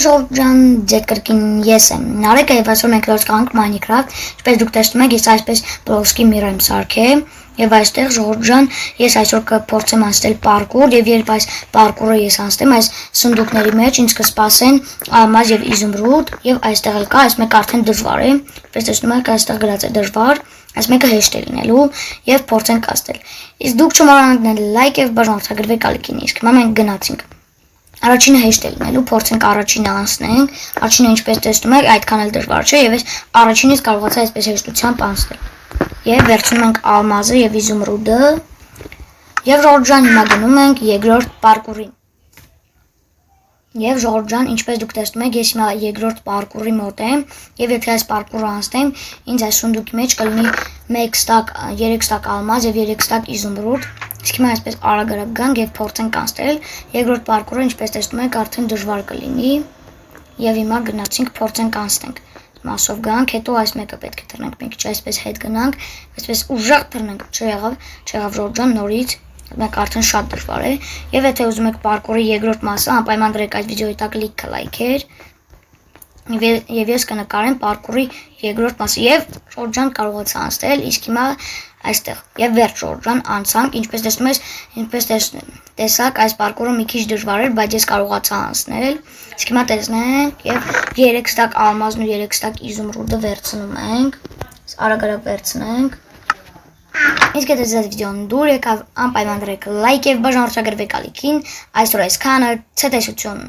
Ժորժ ջան, ձեր կրկին ես եմ Նարեկը եւ այսօր մենք լուսկանք Minecraft, ինչպես դուք տեսնում եք, ես այսպես բլոկսկի միր եմ սարքել եւ այստեղ Ժորժ ջան, ես այսօր կփորձեմ անցնել պարկուր եւ երբ այս պարկուրը ես անցնեմ, այս սնդուկների մեջ ինձ կսպասեն ալմազ եւ իզումրուդ եւ այստեղ էլ կա, այս մեկը արդեն դժվար է, ինչպես տեսնում եք, այստեղ գրած է դժվար, այս մեկը հեշտ է լինելու եւ փորձենք անցնել։ Իսկ դուք չմոռանաք դնել լայք եւ բաժանորդագրվել ալիքին, իսկ հիմա մենք գնացինք։ Առաջինը հեշտ է լինելու, փորձենք առաջինը անցնենք, առաջինը ինչպես տեսնում եք, այդքան էլ դժվար չէ եւ այս առաջինից կարողացա այսպես հեշտությամբ անցնել։ Եվ վերցնում ենք ալմազը եւ իզումրուդը եւ Ժորժ ջան, հիմա գնում ենք երկրորդ պարկուրին։ Եվ Ժորժ ջան, ինչպես դուք տեսնում եք, ես հիմա երկրորդ պարկուրի մոտ եմ եւ եթե այս պարկուրը անցնեմ, ինձ այս սունդուկի մեջ կլինի 1 ստակ, 3 ստակ ալմազ եւ 3 ստակ իզումրուդ։ Իսկ հիմա այսպես արագ գանք եւ փորձենք անցնել։ Երկրորդ պարկուրը, ինչպես տեսնում եք, արդեն դժվար կլինի։ Եվ հիմա գնացինք փորձենք անցնենք։ Մասով գանք, հետո այս մեկը պետք է թռնենք, մի քիչ այսպես հետ գնանք, այսպես ուժեղ թռնենք, չեղավ Ժորժ ջան, նորից մեկ արդեն շատ դժվար է։ Եվ եթե ուզում եք պարկուրի երկրորդ մասը, անպայման դրեք այս վիդեոյի տակ լինքը լայքեր։ Եվ ես կնկարեմ պարկուրի երկրորդ մասը եւ Ժորժ ջան կարողացա անցնել, իսկ հիմա այստեղ եւ վերջ Ժորժ ջան անցանք, ինչպես տեսակ այս պարկուրը մի քիչ դժվար էր, բայց ես կարողացա անցնել։ Իսկ հիմա տեսնենք եւ 3 ստակ ալմազն ու 3 ստակ իզումրուդը վերցնում ենք, արագ վերցնենք։ Իսկ եթե ձեզ վիդեոն դուր եկավ, անպայման դրեք լայք եւ բաժանորդագրվեք ալիքին, այսօր այսքանը, ցտեսություն։